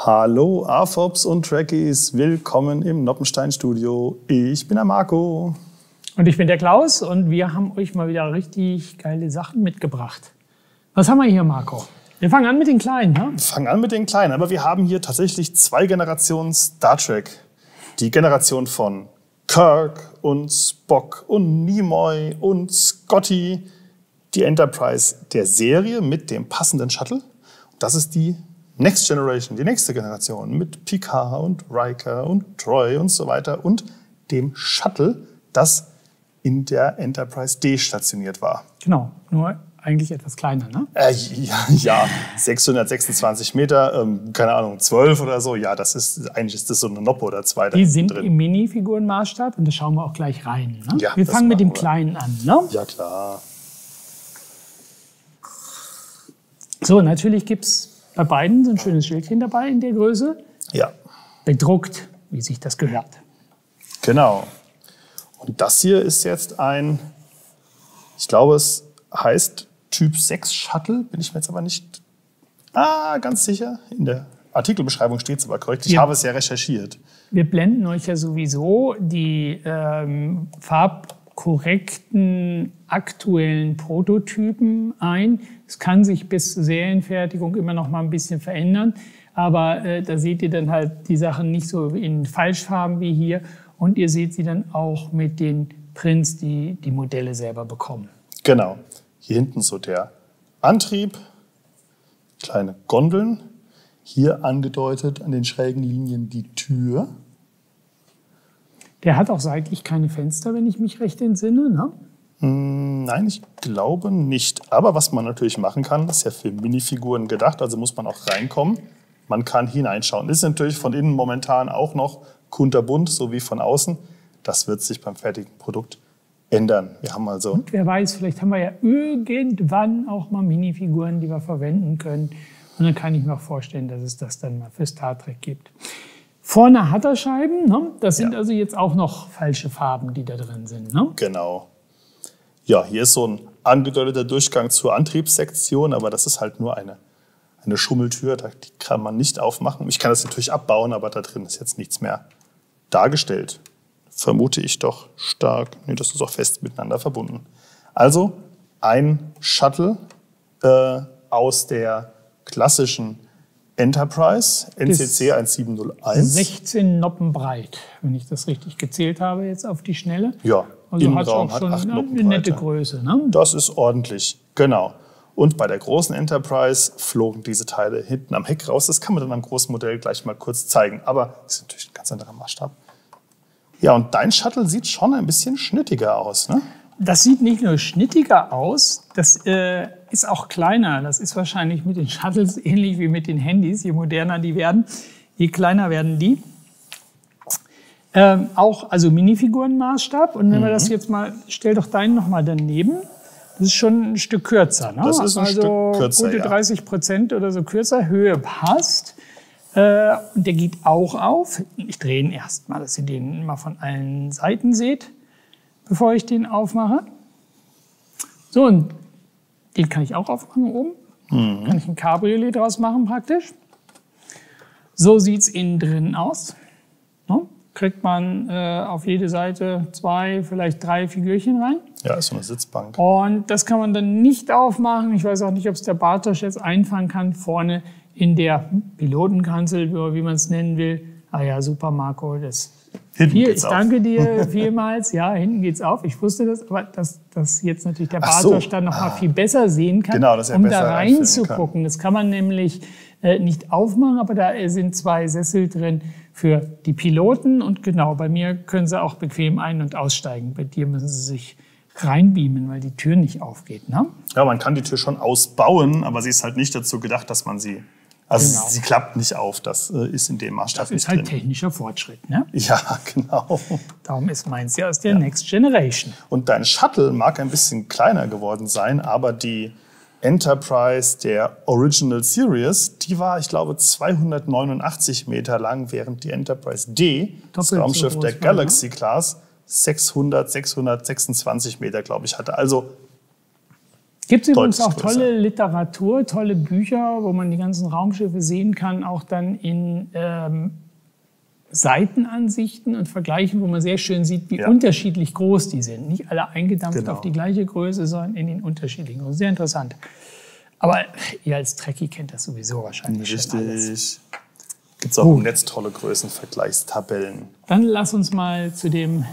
Hallo AFOPs und Trekkies, willkommen im Noppenstein-Studio. Ich bin der Marco. Und ich bin der Klaus und wir haben euch mal wieder richtig geile Sachen mitgebracht. Was haben wir hier, Marco? Wir fangen an mit den Kleinen, ne? Wir fangen an mit den Kleinen, aber wir haben hier tatsächlich zwei Generationen Star Trek. Die Generation von Kirk und Spock und Nimoy und Scotty. Die Enterprise der Serie mit dem passenden Shuttle. Das ist die Next Generation, die nächste Generation mit Picard und Riker und Troy und so weiter und dem Shuttle, das in der Enterprise D stationiert war. Genau, nur eigentlich etwas kleiner, ne? Ja, 626 Meter, keine Ahnung, 12 oder so. Ja, eigentlich ist das so eine Noppe oder zwei. Die sind drin im Minifigurenmaßstab und da schauen wir auch gleich rein. Ne? Ja, wir fangen mit dem Kleinen an, ne? Ja, klar. So, natürlich gibt es bei beiden so ein schönes Schildchen dabei in der Größe. Ja. Bedruckt, wie sich das gehört. Genau. Und das hier ist jetzt ich glaube, es heißt Typ 6 Shuttle, bin ich mir jetzt aber nicht ganz sicher. In der Artikelbeschreibung steht es aber korrekt. Ich habe es ja recherchiert. Wir blenden euch ja sowieso die farbkorrekten aktuellen Prototypen ein. Es kann sich bis zur Serienfertigung immer noch mal ein bisschen verändern, aber da seht ihr dann halt die Sachen nicht so in Falschfarben wie hier und ihr seht sie dann auch mit den Prints, die die Modelle selber bekommen. Genau. Hier hinten so der Antrieb, kleine Gondeln, hier angedeutet an den schrägen Linien die Tür. Der hat auch seitlich keine Fenster, wenn ich mich recht entsinne, ne? Nein, ich glaube nicht. Aber was man natürlich machen kann, ist ja für Minifiguren gedacht, also muss man auch reinkommen. Man kann hineinschauen. Ist natürlich von innen momentan auch noch kunterbunt, so wie von außen. Das wird sich beim fertigen Produkt ändern. Wir haben also und wer weiß, vielleicht haben wir ja irgendwann auch mal Minifiguren, die wir verwenden können. Und dann kann ich mir auch vorstellen, dass es das dann mal für Star Trek gibt. Vorne hat er Scheiben, ne? Das sind also jetzt auch noch falsche Farben, die da drin sind, ne? Genau. Ja, hier ist so ein angedeuteter Durchgang zur Antriebssektion, aber das ist halt nur eine Schummeltür, die kann man nicht aufmachen. Ich kann das natürlich abbauen, aber da drin ist jetzt nichts mehr dargestellt. Vermute ich doch stark. Nee, das ist auch fest miteinander verbunden. Also ein Shuttle aus der klassischen Enterprise, NCC 1701. 16 Noppen breit, wenn ich das richtig gezählt habe jetzt auf die Schnelle. Ja, also hat auch schon 8 eine nette Größe. Ne? Das ist ordentlich, genau. Und bei der großen Enterprise flogen diese Teile hinten am Heck raus. Das kann man dann am großen Modell gleich mal kurz zeigen. Aber das ist natürlich ein ganz anderer Maßstab. Ja, und dein Shuttle sieht schon ein bisschen schnittiger aus, ne? Das sieht nicht nur schnittiger aus, das ist auch kleiner. Das ist wahrscheinlich mit den Shuttles ähnlich wie mit den Handys. Je moderner die werden, je kleiner werden die. Auch also Minifigurenmaßstab. Und wenn wir das jetzt mal, stell doch deinen noch mal daneben. Das ist schon ein Stück kürzer. Ne? Das ist ein Stück kürzer, gute 30% oder so kürzer. Höhe passt. Und der geht auch auf. Ich drehe ihn erst mal, dass ihr den mal von allen Seiten seht, bevor ich den aufmache. So, und den kann ich auch aufmachen oben. Kann ich ein Cabriolet draus machen praktisch. So sieht es innen drin aus. Ne? Kriegt man auf jede Seite 2, vielleicht 3 Figürchen rein. Ja, ist so eine Sitzbank. Und das kann man dann nicht aufmachen. Ich weiß auch nicht, ob es der Bartosch jetzt einfangen kann. Vorne in der Pilotenkanzel, wie man es nennen will. Ah ja, super, Marco. Ich danke dir vielmals. Ja, hinten geht's auf. Ich wusste das, aber dass jetzt natürlich der Bartosch dann noch mal viel besser sehen kann, genau, dass er um besser da reinzugucken. Das kann man nämlich nicht aufmachen, aber da sind 2 Sessel drin für die Piloten. Und genau, bei mir können sie auch bequem ein- und aussteigen. Bei dir müssen sie sich reinbeamen, weil die Tür nicht aufgeht. Ne? Ja, man kann die Tür schon ausbauen, aber sie ist halt nicht dazu gedacht, dass man sie... Also genau. Sie klappt nicht auf, das ist in dem Maßstab nicht drin. Das ist halt technischer Fortschritt, ne? Ja, genau. Darum ist meins ja aus der Next Generation. Und dein Shuttle mag ein bisschen kleiner geworden sein, aber die Enterprise der Original Series, die war, ich glaube, 289 Meter lang, während die Enterprise D, das Raumschiff der Galaxy Class, 626 Meter, glaube ich, hatte. Also Gibt es übrigens auch größer. tolle Literatur, tolle Bücher, wo man die ganzen Raumschiffe sehen kann, auch dann in Seitenansichten und Vergleichen, wo man sehr schön sieht, wie unterschiedlich groß die sind. Nicht alle eingedampft auf die gleiche Größe, sondern in den unterschiedlichen Größen. Sehr interessant. Aber ihr als Trekkie kennt das sowieso wahrscheinlich schon alles. Richtig. Gibt es auch im Netz tolle Größenvergleichstabellen. Dann lass uns mal zu dem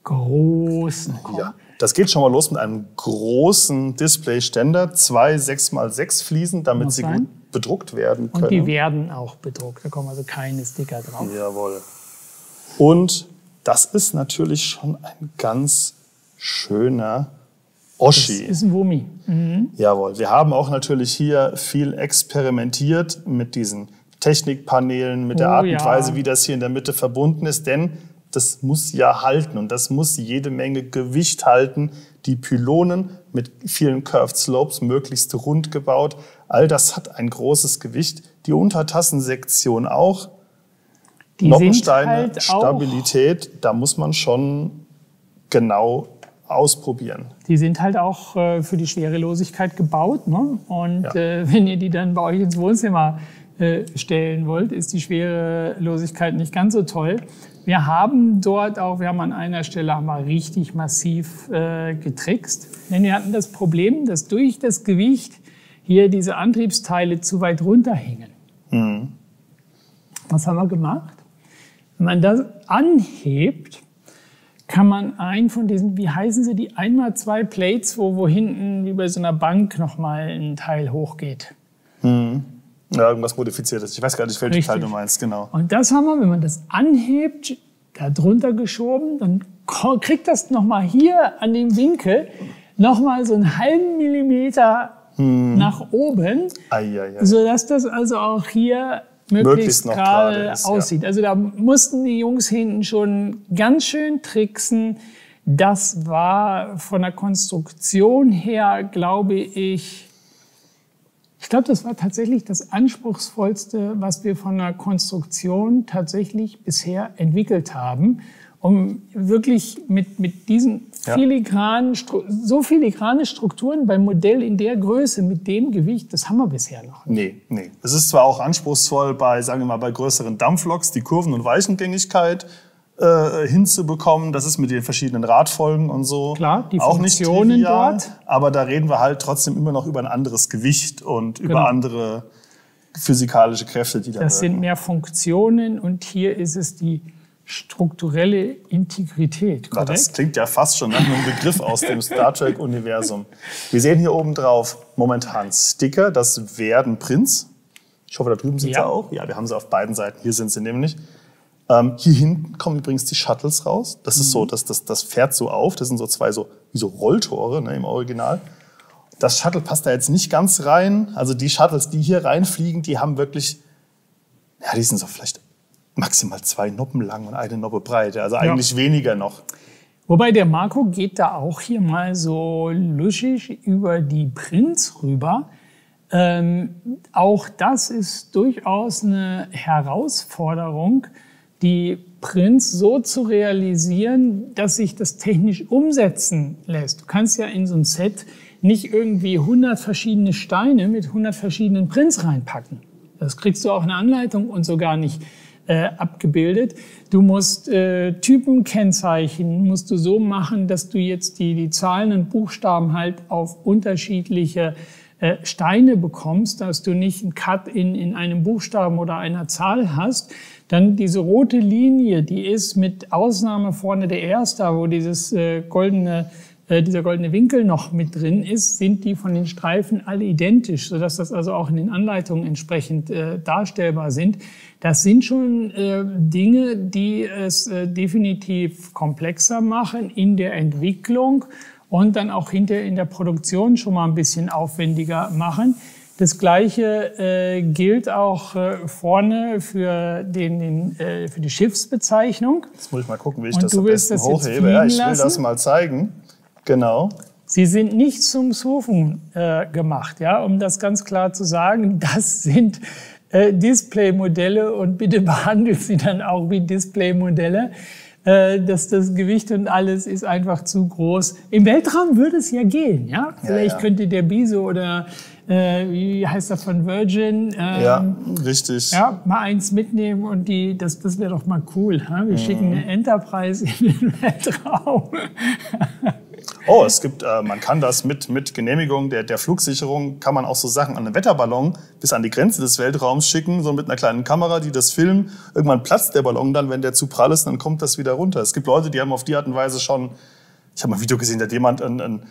großen kommen. Ja, das geht schon mal los mit einem großen Displayständer. 2 6x6 Fliesen, damit sie gut bedruckt werden können. Und die werden auch bedruckt. Da kommen also keine Sticker drauf. Jawohl. Und das ist natürlich schon ein ganz schöner Oschi. Das ist ein Wummi. Jawohl. Wir haben auch natürlich hier viel experimentiert mit diesen Technikpanelen, mit der Art und Weise, wie das hier in der Mitte verbunden ist. Denn das muss ja halten und das muss jede Menge Gewicht halten. Die Pylonen mit vielen Curved Slopes, möglichst rund gebaut. All das hat ein großes Gewicht. Die Untertassensektion auch. Die Noppensteine, halt Stabilität, da muss man schon genau ausprobieren. Die sind halt auch für die Schwerelosigkeit gebaut. Ne? Und wenn ihr die dann bei euch ins Wohnzimmer stellen wollt, ist die Schwerelosigkeit nicht ganz so toll. Wir haben dort auch, an einer Stelle richtig massiv getrickst. Denn wir hatten das Problem, dass durch das Gewicht hier diese Antriebsteile zu weit runterhingen. Was haben wir gemacht? Wenn man das anhebt, kann man einen von diesen, wie heißen sie, die 1x2 Plates, wo hinten wie bei so einer Bank nochmal ein Teil hochgeht. Ja, irgendwas Modifiziertes. Ich weiß gar nicht, welches Teil du meinst, genau. Und das haben wir, wenn man das anhebt, da drunter geschoben, dann kriegt das nochmal hier an dem Winkel nochmal so einen halben Millimeter nach oben, sodass das also auch hier möglichst gerade aussieht. Also da mussten die Jungs hinten schon ganz schön tricksen. Das war von der Konstruktion her, glaube ich, das war tatsächlich das Anspruchsvollste, was wir von der Konstruktion tatsächlich bisher entwickelt haben, um wirklich mit diesen so filigrane Strukturen beim Modell in der Größe, mit dem Gewicht, das haben wir bisher noch nicht. Nee. Es ist zwar auch anspruchsvoll bei, sagen wir mal, bei größeren Dampfloks, die Kurven- und Weichengängigkeit hinzubekommen. Das ist mit den verschiedenen Radfolgen und so klar, die auch nicht Funktionen trivial, dort. aber da reden wir halt trotzdem immer noch über ein anderes Gewicht und über andere physikalische Kräfte, die da Das sind mehr Funktionen und hier ist es die strukturelle Integrität. Na, das klingt ja fast schon nach einem Begriff aus dem Star Trek-Universum. Wir sehen hier oben drauf momentan Sticker, das werden Prints. Ich hoffe, da drüben sind sie auch. Ja, wir haben sie auf beiden Seiten. Hier sind sie nämlich. Hier hinten kommen übrigens die Shuttles raus. Das ist so, das fährt so auf. Das sind so zwei wie so Rolltore, ne, im Original. Das Shuttle passt da jetzt nicht ganz rein. Also die Shuttles, die hier reinfliegen, die haben wirklich, die sind so vielleicht maximal 2 Noppen lang und 1 Noppe breit. Also eigentlich weniger noch. Wobei der Marco geht da auch hier mal so luschig über die Prints rüber. Auch das ist durchaus eine Herausforderung, die Prints so zu realisieren, dass sich das technisch umsetzen lässt. Du kannst ja in so ein Set nicht irgendwie 100 verschiedene Steine mit 100 verschiedenen Prints reinpacken. Das kriegst du auch in der Anleitung und so gar nicht abgebildet. Du musst Typenkennzeichen musst du so machen, dass du jetzt die Zahlen und Buchstaben halt auf unterschiedliche Steine bekommst, dass du nicht einen Cut in einem Buchstaben oder einer Zahl hast. Dann diese rote Linie, die ist mit Ausnahme vorne der Erster, wo dieser goldene Winkel noch mit drin ist, sind die von den Streifen alle identisch, sodass das also auch in den Anleitungen entsprechend darstellbar sind. Das sind schon Dinge, die es definitiv komplexer machen in der Entwicklung und dann auch hinterher in der Produktion schon mal ein bisschen aufwendiger machen. Das Gleiche gilt auch vorne für die Schiffsbezeichnung. Jetzt muss ich mal gucken, wie ich das am besten hochhebe. Ja, ich will das mal zeigen. Genau. Sie sind nicht zum Surfen gemacht, ja, um das ganz klar zu sagen. Das sind Displaymodelle und bitte behandelt sie dann auch wie Displaymodelle. dass das Gewicht und alles ist einfach zu groß. Im Weltraum würde es ja gehen, ja? Vielleicht könnte der Biso oder wie heißt er von Virgin? Ja, richtig. Ja, mal eins mitnehmen und das wäre doch mal cool. Ha? Wir schicken eine Enterprise in den Weltraum. Oh, es gibt, man kann das mit Genehmigung der Flugsicherung, kann man auch so Sachen an einen Wetterballon bis an die Grenze des Weltraums schicken, so mit einer kleinen Kamera, die das filmt. Irgendwann platzt der Ballon dann, wenn der zu prall ist, dann kommt das wieder runter. Es gibt Leute, die haben auf die Art und Weise schon, ich habe mal ein Video gesehen, da hat jemand ein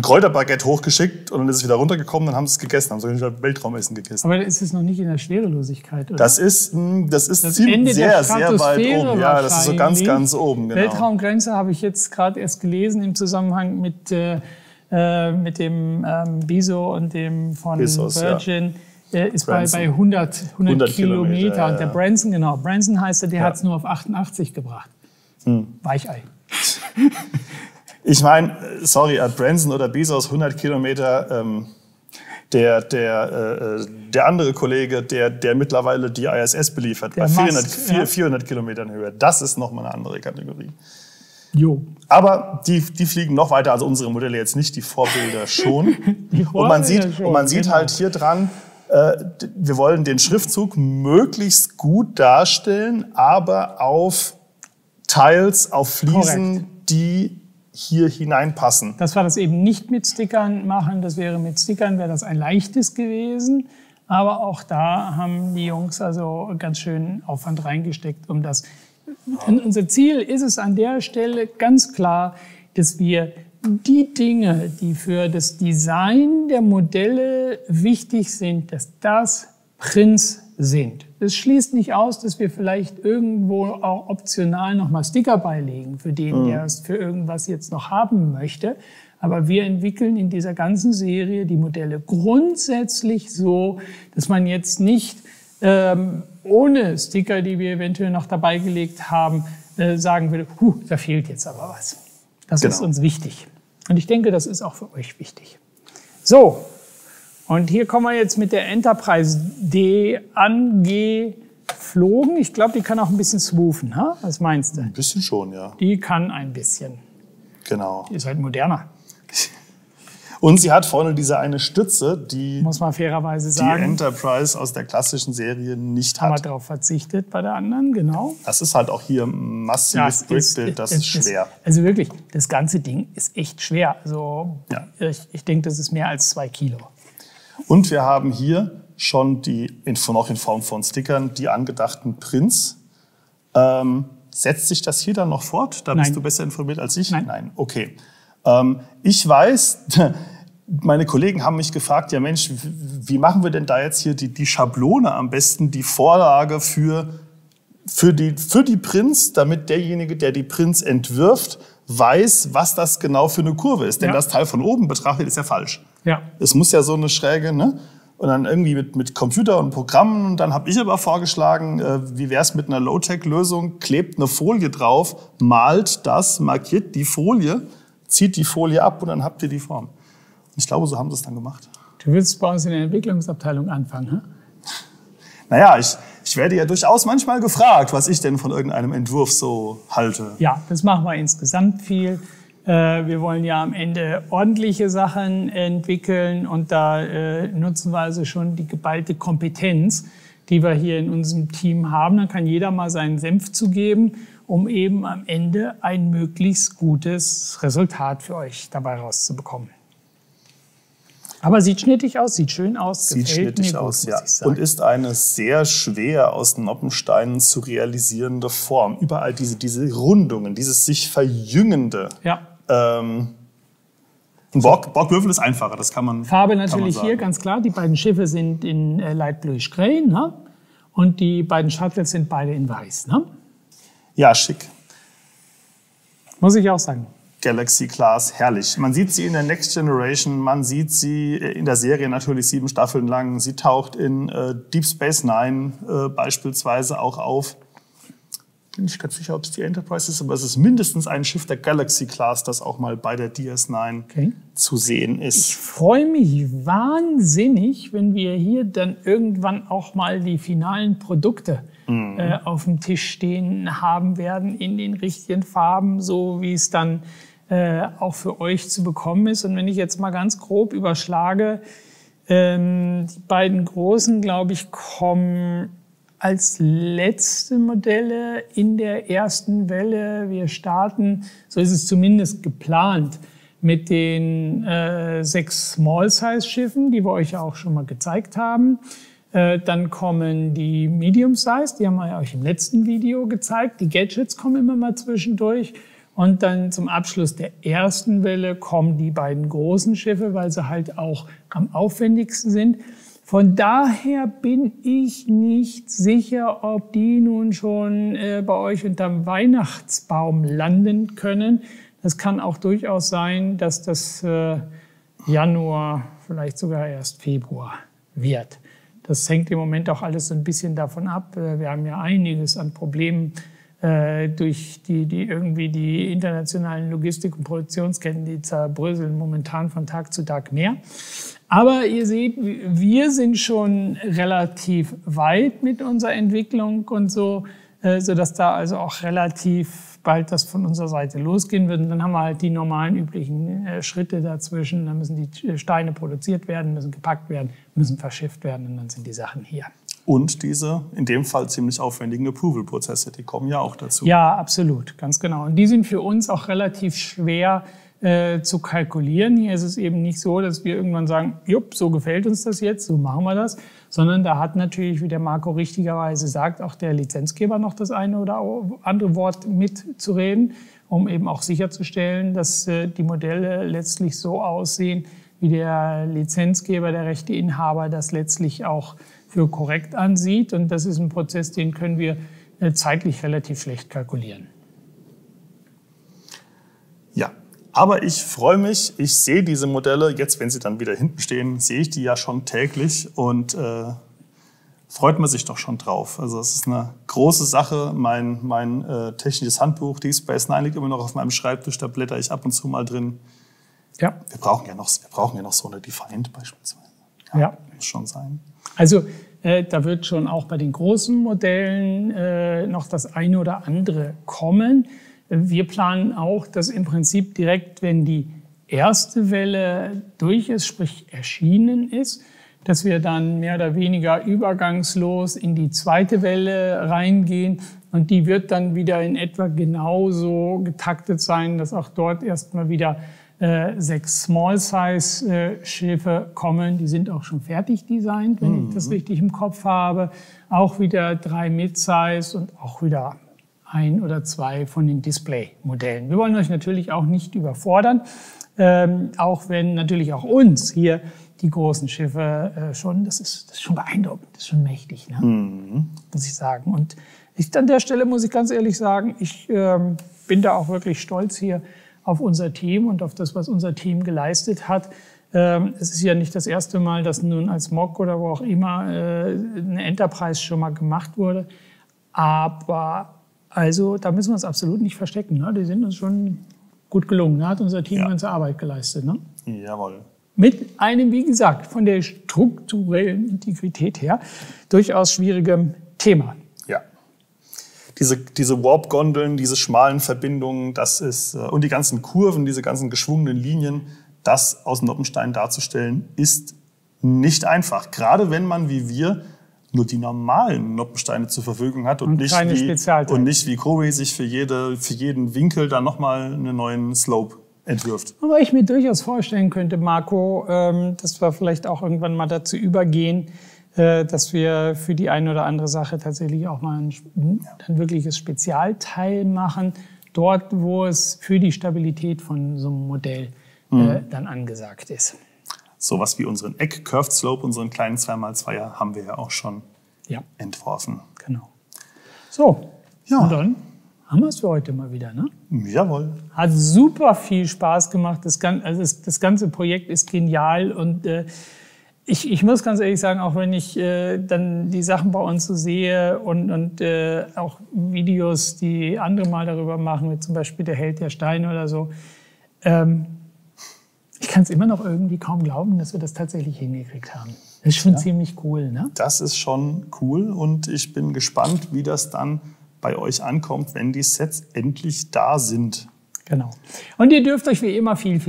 Kräuterbaguette hochgeschickt und dann ist es wieder runtergekommen, dann haben sie es gegessen, haben so ein Weltraumessen gegessen. Aber ist es noch nicht in der Schwerelosigkeit, oder? Das ist ziemlich sehr weit oben. Ja, das ist so ganz oben. Genau. Weltraumgrenze habe ich jetzt gerade erst gelesen im Zusammenhang mit dem Biso und dem von Bezos, Virgin. Ist bei 100 Kilometer. Und der Branson, genau. Branson heißt der hat es nur auf 88 gebracht. Weichei. Ich meine, sorry, Branson oder Bezos 100 Kilometer, der andere Kollege, der mittlerweile die ISS beliefert, bei 400 Kilometern Höhe, das ist nochmal eine andere Kategorie. Jo. Aber die fliegen noch weiter, also unsere Modelle jetzt nicht, die Vorbilder schon. Und man sieht halt hier dran, wir wollen den Schriftzug möglichst gut darstellen, aber auf Tiles, auf Fliesen, die hier hineinpassen. Das war das eben nicht mit Stickern machen. Mit Stickern wäre das ein leichtes gewesen. Aber auch da haben die Jungs also ganz schön Aufwand reingesteckt, um das. Und unser Ziel ist es an der Stelle ganz klar, dass wir die Dinge, die für das Design der Modelle wichtig sind, dass das Prints sind. Das schließt nicht aus, dass wir vielleicht irgendwo auch optional nochmal Sticker beilegen, für den, der es für irgendwas jetzt noch haben möchte. Aber wir entwickeln in dieser ganzen Serie die Modelle grundsätzlich so, dass man jetzt nicht ohne Sticker, die wir eventuell noch dabei gelegt haben, sagen würde, da fehlt jetzt aber was. Das ist uns wichtig. Und ich denke, das ist auch für euch wichtig. So. Und hier kommen wir jetzt mit der Enterprise D angeflogen. Ich glaube, die kann auch ein bisschen swoophen. Ha? Was meinst du? Ein bisschen schon, ja. Die kann ein bisschen. Genau. Die ist halt moderner. Und sie hat vorne diese eine Stütze, die, muss man fairerweise sagen, die Enterprise aus der klassischen Serie nicht haben hat. Wir darauf verzichtet bei der anderen, genau. Das ist halt auch hier massiv Brickbuild, das ist schwer. Also wirklich, das ganze Ding ist echt schwer. Also ich denke, das ist mehr als 2 Kilo. Und wir haben hier schon noch in Form von Stickern, die angedachten Prints. Setzt sich das hier dann noch fort? Da bist du besser informiert als ich? Nein. Okay. Ich weiß, meine Kollegen haben mich gefragt, ja Mensch, wie machen wir denn da jetzt hier die Schablone am besten, die Vorlage für die Prints, damit derjenige, der die Prints entwirft, weiß, was das genau für eine Kurve ist. Denn das Teil von oben betrachtet ist ja falsch. Ja. Es muss ja so eine schräge, ne? Und dann irgendwie mit Computer und Programmen. Und dann habe ich aber vorgeschlagen, wie wäre es mit einer Low-Tech-Lösung? Klebt eine Folie drauf, malt das, markiert die Folie, zieht die Folie ab und dann habt ihr die Form. Ich glaube, so haben sie es dann gemacht. Du willst bei uns in der Entwicklungsabteilung anfangen, hm? Naja, ich werde ja durchaus manchmal gefragt, was ich denn von irgendeinem Entwurf so halte. Ja, das machen wir insgesamt viel. Wir wollen ja am Ende ordentliche Sachen entwickeln und da nutzen wir also schon die geballte Kompetenz, die wir hier in unserem Team haben. Dann kann jeder mal seinen Senf zugeben, um eben am Ende ein möglichst gutes Resultat für euch dabei rauszubekommen. Aber sieht schnittig aus, sieht schön aus, sieht schnittig aus, ja. Und ist eine sehr schwer aus Noppensteinen zu realisierende Form. Überall diese Rundungen, dieses sich verjüngende. Ja. Ein Borgwürfel ist einfacher, das kann man Farbe natürlich hier, ganz klar. Die beiden Schiffe sind in Light Bluish Grey, ne? Und die beiden Shuttles sind beide in Weiß, ne? Ja, schick. Muss ich auch sagen. Galaxy Class, herrlich. Man sieht sie in der Next Generation, man sieht sie in der Serie natürlich 7 Staffeln lang. Sie taucht in Deep Space Nine beispielsweise auch auf. bin nicht ganz sicher, ob es die Enterprise ist, aber es ist mindestens ein Schiff der Galaxy Class, das auch mal bei der DS9 zu sehen ist. Ich freue mich wahnsinnig, wenn wir hier dann irgendwann auch mal die finalen Produkte auf dem Tisch stehen haben werden, in den richtigen Farben, so wie es dann auch für euch zu bekommen ist. Und wenn ich jetzt mal ganz grob überschlage, die beiden großen, glaube ich, kommen als letzte Modelle in der ersten Welle. Wir starten, so ist es zumindest geplant, mit den 6 Small-Size-Schiffen, die wir euch ja auch schon mal gezeigt haben. Dann kommen die Medium-Size, die haben wir ja euch im letzten Video gezeigt. Die Gadgets kommen immer mal zwischendurch. Und dann zum Abschluss der ersten Welle kommen die beiden großen Schiffe, weil sie halt auch am aufwendigsten sind. Von daher bin ich nicht sicher, ob die nun schon bei euch unterm Weihnachtsbaum landen können. Das kann auch durchaus sein, dass das Januar, vielleicht sogar erst Februar wird. Das hängt im Moment auch alles so ein bisschen davon ab. Wir haben ja einiges an Problemen durch die internationalen Logistik- und Produktionsketten, die zerbröseln momentan von Tag zu Tag mehr. Aber ihr seht, wir sind schon relativ weit mit unserer Entwicklung und so, sodass da also auch relativ bald das von unserer Seite losgehen wird. Und dann haben wir halt die normalen üblichen Schritte dazwischen. Dann müssen die Steine produziert werden, müssen gepackt werden, müssen verschifft werden und dann sind die Sachen hier. Und diese, in dem Fall ziemlich aufwendigen Approval-Prozesse, die kommen ja auch dazu. Ja, absolut, ganz genau. Und die sind für uns auch relativ schwer zu kalkulieren. Hier ist es eben nicht so, dass wir irgendwann sagen, jupp, so gefällt uns das jetzt, so machen wir das, sondern da hat natürlich, wie der Marco richtigerweise sagt, auch der Lizenzgeber noch das eine oder andere Wort mitzureden, um eben auch sicherzustellen, dass die Modelle letztlich so aussehen, wie der Lizenzgeber, der Rechteinhaber das letztlich auch für korrekt ansieht. Und das ist ein Prozess, den können wir zeitlich relativ schlecht kalkulieren. Ja, aber ich freue mich. Ich sehe diese Modelle, jetzt wenn sie dann wieder hinten stehen, sehe ich die ja schon täglich und freut man sich doch schon drauf. Also es ist eine große Sache. Mein technisches Handbuch, Deep Space Nine, liegt immer noch auf meinem Schreibtisch, da blätter ich ab und zu mal drin. Ja. Wir brauchen ja noch so eine Defiant beispielsweise. Ja. Muss schon sein. Also da wird schon auch bei den großen Modellen noch das eine oder andere kommen. Wir planen auch, dass im Prinzip direkt, wenn die erste Welle durch ist, sprich erschienen ist, dass wir dann mehr oder weniger übergangslos in die zweite Welle reingehen. Und die wird dann wieder in etwa genauso getaktet sein, dass auch dort erstmal wieder 6 Small-Size-Schiffe kommen. Die sind auch schon fertig designt, wenn ich das richtig im Kopf habe. Auch wieder 3 Mid-Size und auch wieder 1 oder 2 von den Display-Modellen. Wir wollen euch natürlich auch nicht überfordern, auch wenn natürlich auch uns hier die großen Schiffe schon, das ist schon beeindruckend, das ist schon mächtig, ne? Muss ich sagen. Und an der Stelle muss ich ganz ehrlich sagen, ich bin da auch wirklich stolz hier auf unser Team und auf das, was unser Team geleistet hat. Es ist ja nicht das erste Mal, dass nun als Mock oder wo auch immer eine Enterprise schon mal gemacht wurde. Aber also da müssen wir uns absolut nicht verstecken. Ne? Die sind uns schon gut gelungen. Da hat unser Team ganze Arbeit geleistet. Ne? Jawohl. Mit einem, wie gesagt, von der strukturellen Integrität her durchaus schwierigem Thema. Ja. Diese Warp-Gondeln, diese schmalen Verbindungen, das ist, und die ganzen Kurven, diese ganzen geschwungenen Linien, das aus Noppenstein darzustellen, ist nicht einfach. Gerade wenn man, wie wir, nur die normalen Noppensteine zur Verfügung hat und nicht wie Koei sich für jeden Winkel dann nochmal einen neuen Slope entwirft. Aber ich mir durchaus vorstellen könnte, Marco, dass wir vielleicht auch irgendwann mal dazu übergehen, dass wir für die eine oder andere Sache tatsächlich auch mal ein wirkliches Spezialteil machen, dort, wo es für die Stabilität von so einem Modell dann angesagt ist. Sowas wie unseren Curved Slope, unseren kleinen 2x2er, haben wir ja auch schon entworfen. Genau. So, und dann haben wir es für heute mal wieder, ne? Jawohl. Hat super viel Spaß gemacht. Das ganze Projekt ist genial und Ich muss ganz ehrlich sagen, auch wenn ich dann die Sachen bei uns so sehe und auch Videos, die andere mal darüber machen, wie zum Beispiel der Held der Steine oder so, ich kann es immer noch irgendwie kaum glauben, dass wir das tatsächlich hingekriegt haben. Das ist schon ziemlich cool, ne? Das ist schon cool und ich bin gespannt, wie das dann bei euch ankommt, wenn die Sets endlich da sind. Genau. Und ihr dürft euch wie immer viel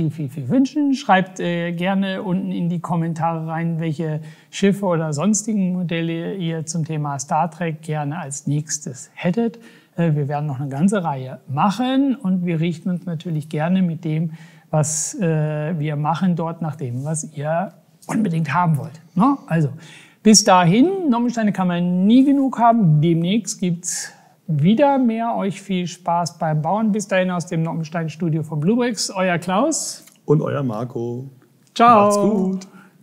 wünschen. Schreibt gerne unten in die Kommentare rein, welche Schiffe oder sonstigen Modelle ihr zum Thema Star Trek gerne als nächstes hättet. Wir werden noch eine ganze Reihe machen und wir richten uns natürlich gerne mit dem, was wir machen, dort nach dem, was ihr unbedingt haben wollt. No? Also bis dahin, Noppensteine kann man nie genug haben. Demnächst gibt's wieder mehr. Euch viel Spaß beim Bauen. Bis dahin aus dem Noppenstein-Studio von Bluebricks. Euer Klaus. Und euer Marco. Ciao. Macht's gut.